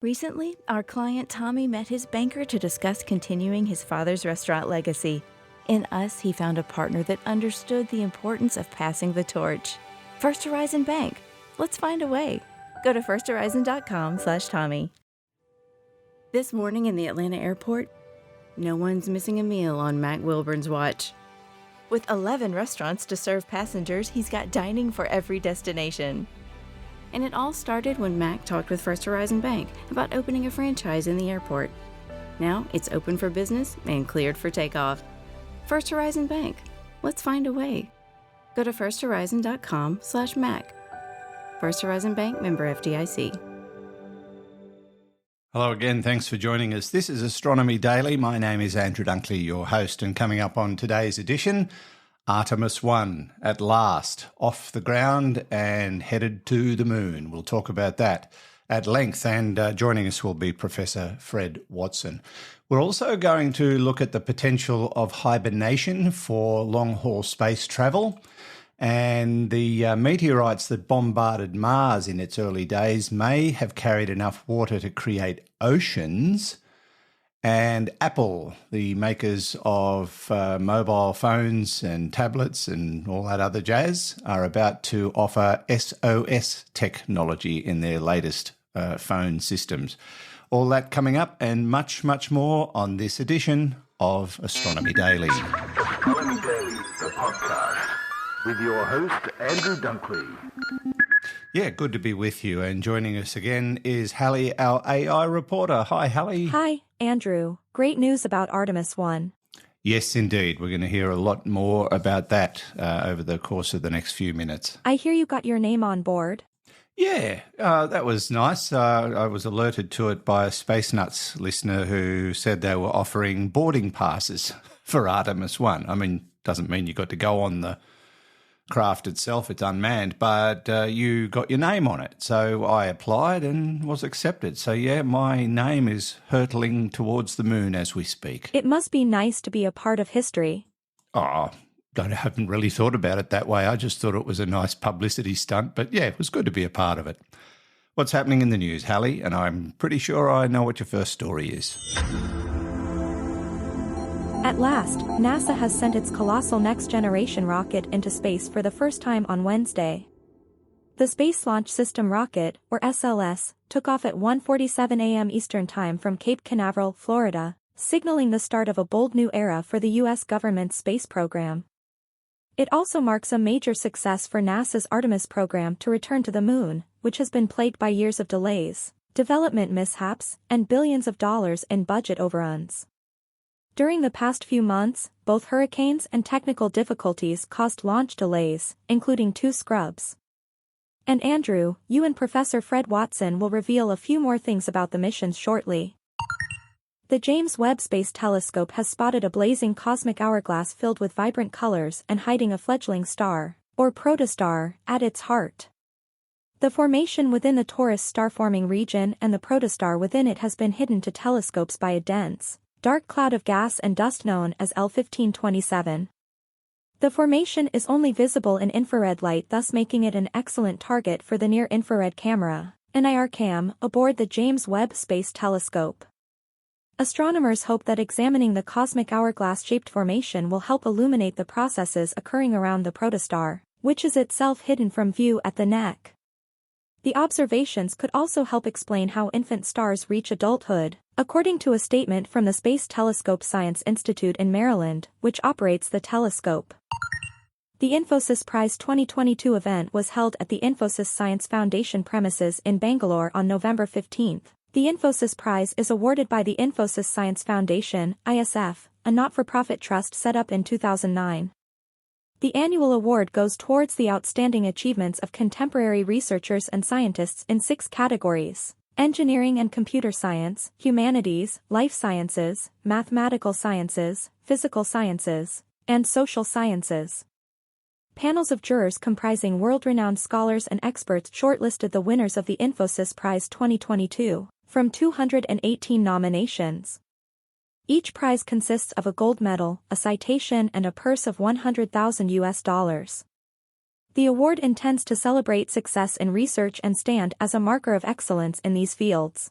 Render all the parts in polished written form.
Recently, our client Tommy met his banker to discuss continuing his father's restaurant legacy. In us, he found a partner that understood the importance of passing the torch. First Horizon Bank. Let's find a way. Go to firsthorizon.com/Tommy. This morning in the Atlanta airport, no one's missing a meal on Mac Wilburn's watch. With 11 restaurants to serve passengers, he's got dining for every destination. And it all started when Mac talked with First Horizon Bank about opening a franchise in the airport. Now it's open for business and cleared for takeoff. First Horizon Bank. Let's find a way. Go to firsthorizon.com/Mac. First Horizon Bank, member FDIC. Hello again, thanks for joining us. This is Astronomy Daily. My name is Andrew Dunkley, your host, and coming up on today's edition, Artemis-1 at last off the ground and headed to the moon. We'll talk about that at length, and joining us will be Professor Fred Watson. We're also going to look at the potential of hibernation for long-haul space travel, and the meteorites that bombarded Mars in its early days may have carried enough water to create oceans. And Apple, the makers of mobile phones and tablets and all that other jazz, are about to offer SOS technology in their latest phone systems. All that coming up and much, much more on this edition of Astronomy Daily. Astronomy Daily, the podcast, with your host, Andrew Dunkley. Yeah, good to be with you. And joining us again is Hallie, our AI reporter. Hi, Hallie. Hi, Andrew. Great news about Artemis-1. Yes, indeed. We're going to hear a lot more about that over the course of the next few minutes. I hear you got your name on board. Yeah, that was nice. I was alerted to it by a Space Nuts listener who said they were offering boarding passes for Artemis-1. I mean, doesn't mean you got to go on the craft itself, it's unmanned, but you got your name on it. So I applied and was accepted. So yeah, my name is hurtling towards the moon as we speak. It must be nice to be a part of history. Oh, I haven't really thought about it that way. I just thought it was a nice publicity stunt, but yeah, it was good to be a part of it. What's happening in the news, Hallie? And I'm pretty sure I know what your first story is. At last, NASA has sent its colossal next-generation rocket into space for the first time on Wednesday. The Space Launch System rocket, or SLS, took off at 1:47 a.m. Eastern Time from Cape Canaveral, Florida, signaling the start of a bold new era for the U.S. government's space program. It also marks a major success for NASA's Artemis program to return to the moon, which has been plagued by years of delays, development mishaps, and billions of dollars in budget overruns. During the past few months, both hurricanes and technical difficulties caused launch delays, including 2 scrubs. And Andrew, you and Professor Fred Watson will reveal a few more things about the missions shortly. The James Webb Space Telescope has spotted a blazing cosmic hourglass filled with vibrant colors and hiding a fledgling star, or protostar, at its heart. The formation within the Taurus star-forming region and the protostar within it has been hidden to telescopes by a dense, dark cloud of gas and dust known as L1527. The formation is only visible in infrared light, thus making it an excellent target for the near-infrared camera, NIRCam, aboard the James Webb Space Telescope. Astronomers hope that examining the cosmic hourglass-shaped formation will help illuminate the processes occurring around the protostar, which is itself hidden from view at the neck. The observations could also help explain how infant stars reach adulthood, according to a statement from the Space Telescope Science Institute in Maryland, which operates the telescope. The Infosys Prize 2022 event was held at the Infosys Science Foundation premises in Bangalore on November 15. The Infosys Prize is awarded by the Infosys Science Foundation, ISF, a not-for-profit trust set up in 2009. The annual award goes towards the outstanding achievements of contemporary researchers and scientists in 6 categories: engineering and computer science, humanities, life sciences, mathematical sciences, physical sciences, and social sciences. Panels of jurors comprising world-renowned scholars and experts shortlisted the winners of the Infosys Prize 2022 from 218 nominations. Each prize consists of a gold medal, a citation, and a purse of $100,000. The award intends to celebrate success in research and stand as a marker of excellence in these fields.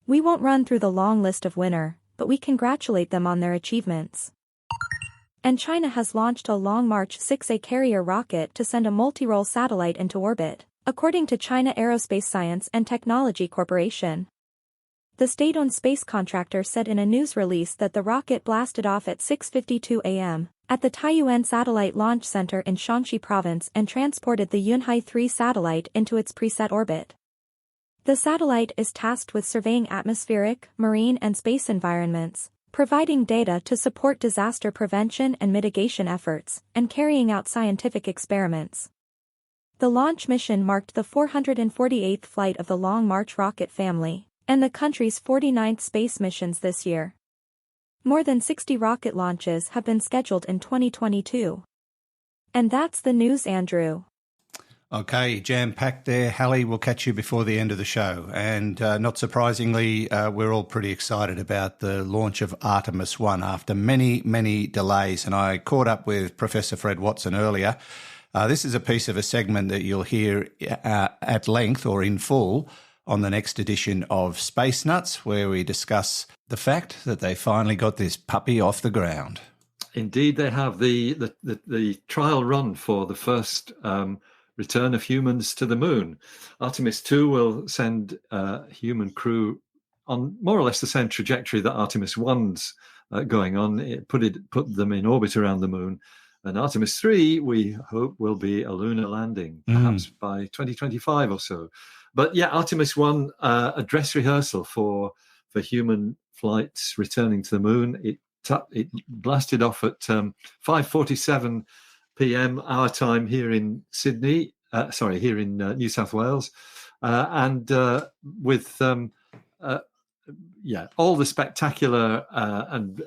We won't run through the long list of winner, but we congratulate them on their achievements. And China has launched a Long March 6A carrier rocket to send a multi-role satellite into orbit, according to China Aerospace Science and Technology Corporation. The state-owned space contractor said in a news release that the rocket blasted off at 6:52 a.m. at the Taiyuan Satellite Launch Center in Shaanxi Province and transported the Yunhai 3 satellite into its preset orbit. The satellite is tasked with surveying atmospheric, marine and space environments, providing data to support disaster prevention and mitigation efforts, and carrying out scientific experiments. The launch mission marked the 448th flight of the Long March rocket family, and the country's 49th space missions this year. More than 60 rocket launches have been scheduled in 2022. And that's the news, Andrew. Okay, jam-packed there. Hallie, we'll catch you before the end of the show. And not surprisingly, we're all pretty excited about the launch of Artemis-1 after many, many delays. And I caught up with Professor Fred Watson earlier. This is a piece of a segment that you'll hear at length or in full on the next edition of Space Nuts, where we discuss the fact that they finally got this puppy off the ground. Indeed, they have the trial run for the first return of humans to the moon. Artemis-2 will send a human crew on more or less the same trajectory that Artemis-1's going on. It put them in orbit around the moon. And Artemis-3, we hope, will be a lunar landing, perhaps by 2025 or so. But yeah, Artemis-1, a dress rehearsal for human flights returning to the moon. It blasted off at 5:47 p.m. our time here in Sydney. Here in New South Wales, and with all the spectacular and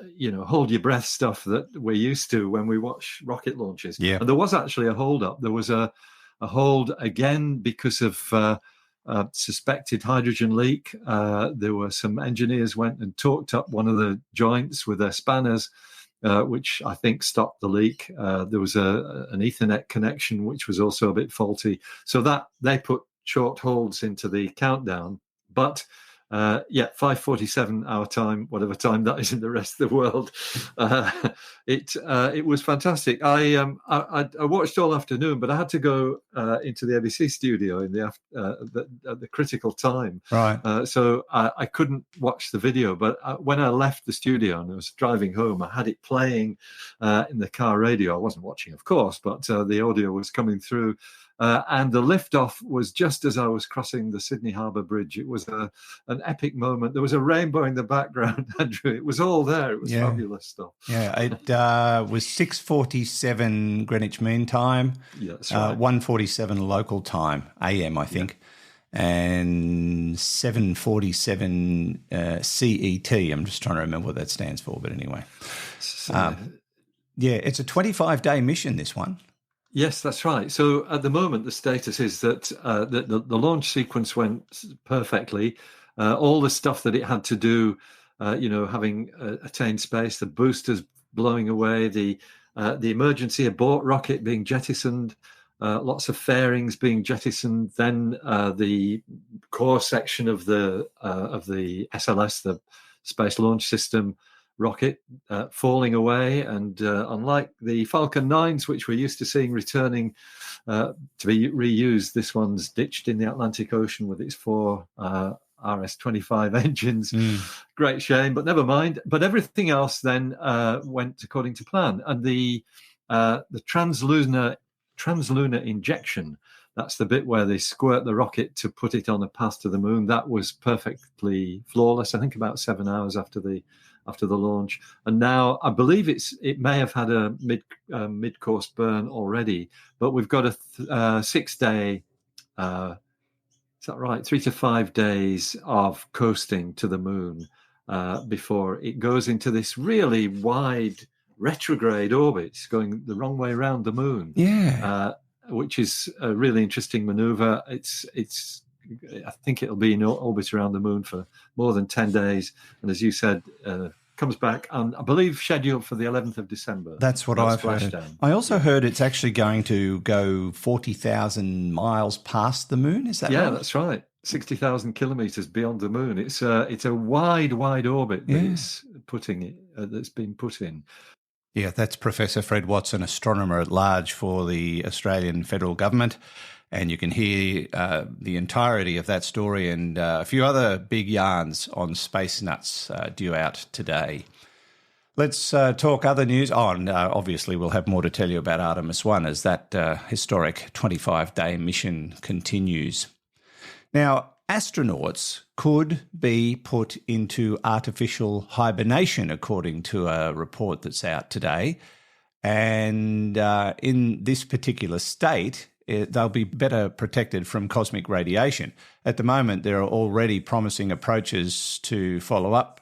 hold your breath stuff that we're used to when we watch rocket launches. Yeah. And there was actually a hold up. There was a hold again because of suspected hydrogen leak. There were some engineers went and torqued up one of the joints with their spanners, which I think stopped the leak. There was an Ethernet connection, which was also a bit faulty. So that they put short holds into the countdown. But 5:47 our time, whatever time that is in the rest of the world. It was fantastic. I watched all afternoon, but I had to go into the ABC studio in at the critical time. Right. So I couldn't watch the video. But when I left the studio and I was driving home, I had it playing in the car radio. I wasn't watching, of course, but the audio was coming through. And the liftoff was just as I was crossing the Sydney Harbour Bridge. It was an epic moment. There was a rainbow in the background, Andrew. It was all there. It was fabulous stuff. Yeah, it was 6:47 Greenwich Mean Time, Yeah, that's right. 1:47 local time, AM, I think, and 7:47 CET. I'm just trying to remember what that stands for, but anyway. It's a 25-day mission, this one. Yes, that's right. So at the moment, the status is that the launch sequence went perfectly. All the stuff that it had to do, having attained space, the boosters blowing away, the emergency abort rocket being jettisoned, lots of fairings being jettisoned, then the core section of the SLS, the Space Launch System rocket, falling away, and unlike the Falcon 9s, which we're used to seeing returning to be reused, this one's ditched in the Atlantic Ocean with its 4 RS-25 engines. Great shame, but never mind. But everything else then went according to plan, and the translunar injection, that's the bit where they squirt the rocket to put it on a path to the moon, that was perfectly flawless. I think about 7 hours after the launch, and now I believe it may have had a mid-course burn already, but we've got a 6-day, is that right? 3 to 5 days of coasting to the moon before it goes into this really wide retrograde orbit, going the wrong way around the moon. Yeah, which is a really interesting maneuver. I think it'll be in orbit around the moon for more than 10 days. And as you said, comes back on, I believe, scheduled for the 11th of December. That's what I've heard. I also heard it's actually going to go 40,000 miles past the moon. Is that right? Yeah, that's right. 60,000 kilometers beyond the moon. It's a wide orbit that's been put in. Yeah, that's Professor Fred Watson, astronomer at large for the Australian federal government. And you can hear the entirety of that story and a few other big yarns on Space Nuts due out today. Let's talk other news. Oh, and obviously we'll have more to tell you about Artemis-1 as that historic 25-day mission continues. Now, astronauts could be put into artificial hibernation, according to a report that's out today. And in this particular state, they'll be better protected from cosmic radiation. At the moment, there are already promising approaches to follow up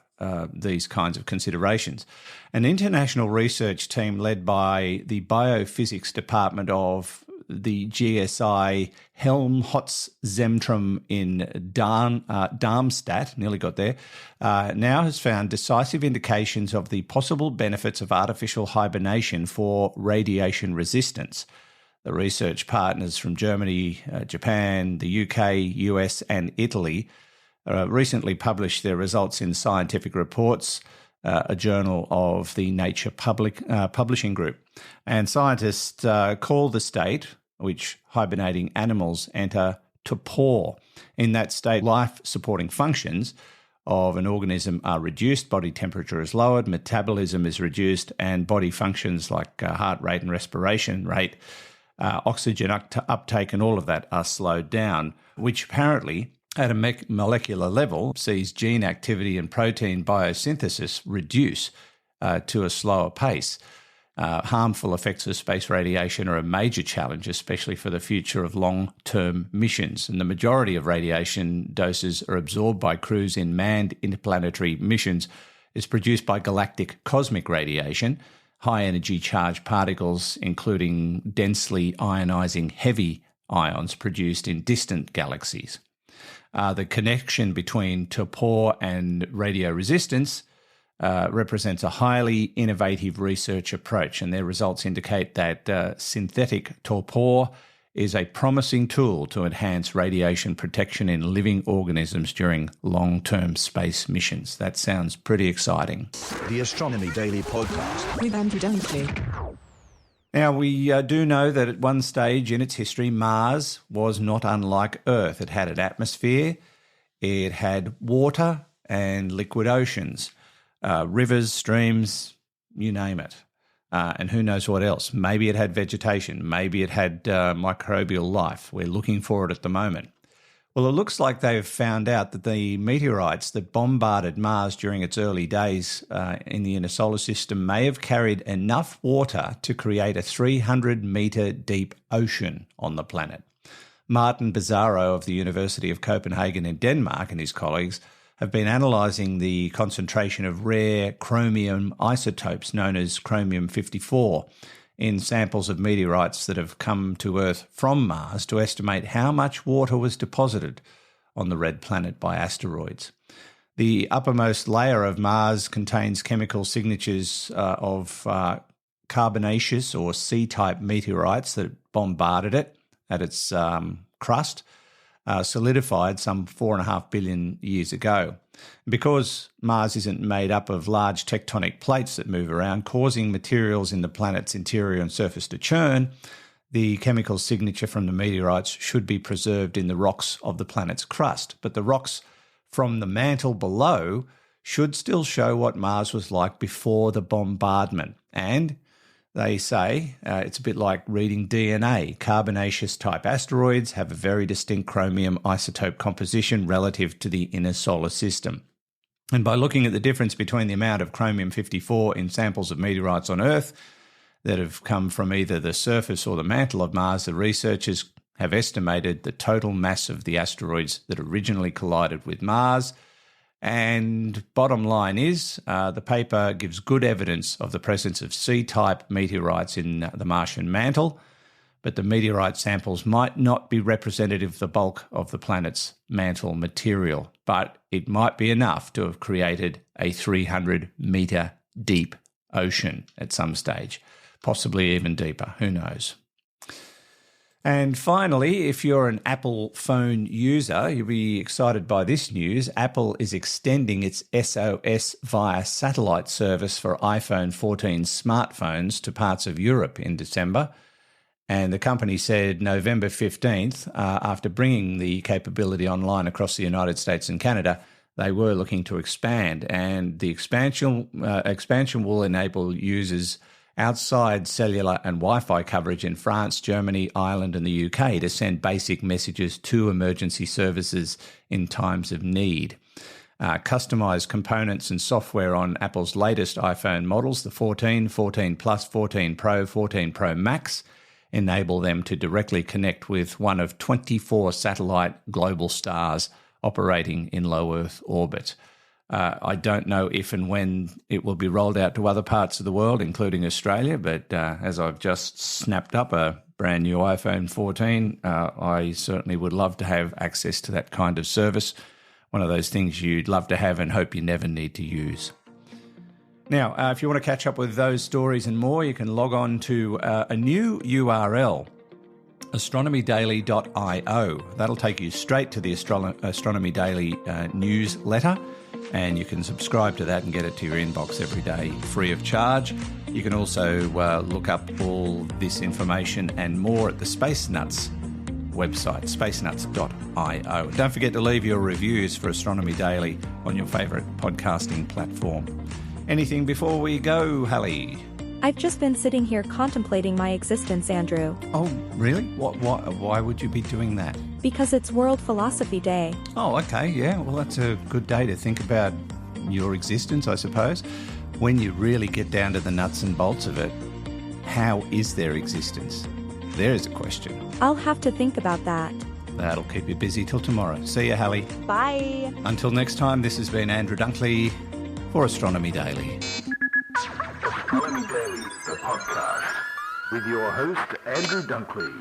these kinds of considerations. An international research team led by the Biophysics Department of the GSI Helmholtz-Zentrum in Darmstadt, nearly got there, now has found decisive indications of the possible benefits of artificial hibernation for radiation resistance. The research partners from Germany, Japan, the UK, US and Italy recently published their results in Scientific Reports, a journal of the Nature Publishing Group. And scientists call the state, which hibernating animals enter, torpor. In that state, life-supporting functions of an organism are reduced, body temperature is lowered, metabolism is reduced, and body functions like heart rate and respiration rate, oxygen uptake and all of that are slowed down, which apparently at a molecular level sees gene activity and protein biosynthesis reduce to a slower pace. Harmful effects of space radiation are a major challenge, especially for the future of long-term missions. And the majority of radiation doses are absorbed by crews in manned interplanetary missions is produced by galactic cosmic radiation, high-energy charged particles, including densely ionizing heavy ions produced in distant galaxies. The connection between torpor and radio resistance represents a highly innovative research approach, and their results indicate that synthetic torpor is a promising tool to enhance radiation protection in living organisms during long-term space missions. That sounds pretty exciting. The Astronomy Daily podcast with Andrew Dunkley. Now, we do know that at one stage in its history, Mars was not unlike Earth. It had an atmosphere, it had water and liquid oceans, rivers, streams, you name it. And who knows what else. Maybe it had vegetation. Maybe it had microbial life. We're looking for it at the moment. Well, it looks like they've found out that the meteorites that bombarded Mars during its early days in the inner solar system may have carried enough water to create a 300-metre deep ocean on the planet. Martin Bizarro of the University of Copenhagen in Denmark and his colleagues have been analysing the concentration of rare chromium isotopes known as chromium-54 in samples of meteorites that have come to Earth from Mars to estimate how much water was deposited on the red planet by asteroids. The uppermost layer of Mars contains chemical signatures of carbonaceous or C-type meteorites that bombarded it at its crust, solidified some 4.5 billion years ago. Because Mars isn't made up of large tectonic plates that move around, causing materials in the planet's interior and surface to churn, the chemical signature from the meteorites should be preserved in the rocks of the planet's crust. But the rocks from the mantle below should still show what Mars was like before the bombardment. And they say it's a bit like reading DNA. Carbonaceous-type asteroids have a very distinct chromium isotope composition relative to the inner solar system. And by looking at the difference between the amount of chromium-54 in samples of meteorites on Earth that have come from either the surface or the mantle of Mars, the researchers have estimated the total mass of the asteroids that originally collided with Mars. And bottom line is, the paper gives good evidence of the presence of C-type meteorites in the Martian mantle, but the meteorite samples might not be representative of the bulk of the planet's mantle material, but it might be enough to have created a 300-metre deep ocean at some stage, possibly even deeper, who knows. And finally, if you're an Apple phone user, you'll be excited by this news. Apple is extending its SOS via satellite service for iPhone 14 smartphones to parts of Europe in December. And the company said November 15th, after bringing the capability online across the United States and Canada, they were looking to expand. And the expansion will enable users outside cellular and Wi-Fi coverage in France, Germany, Ireland and the UK to send basic messages to emergency services in times of need. Customised components and software on Apple's latest iPhone models, the 14, 14 Plus, 14 Pro, 14 Pro Max, enable them to directly connect with one of 24 satellite global stars operating in low Earth orbit. I don't know if and when it will be rolled out to other parts of the world, including Australia, but as I've just snapped up a brand new iPhone 14, I certainly would love to have access to that kind of service. One of those things you'd love to have and hope you never need to use. Now, if you want to catch up with those stories and more, you can log on to a new URL, astronomydaily.io. That'll take you straight to the Astronomy Daily newsletter, and you can subscribe to that and get it to your inbox every day free of charge. You can also look up all this information and more at the Space Nuts website, spacenuts.io. Don't forget to leave your reviews for Astronomy Daily on your favourite podcasting platform. Anything before we go, Hallie? I've just been sitting here contemplating my existence, Andrew. Oh, really? Why would you be doing that? Because it's World Philosophy Day. Oh, okay, yeah. Well, that's a good day to think about your existence, I suppose. When you really get down to the nuts and bolts of it, how is their existence? There is a question. I'll have to think about that. That'll keep you busy till tomorrow. See you, Hallie. Bye. Until next time, this has been Andrew Dunkley for Astronomy Daily. Astronomy Daily, the podcast, with your host, Andrew Dunkley.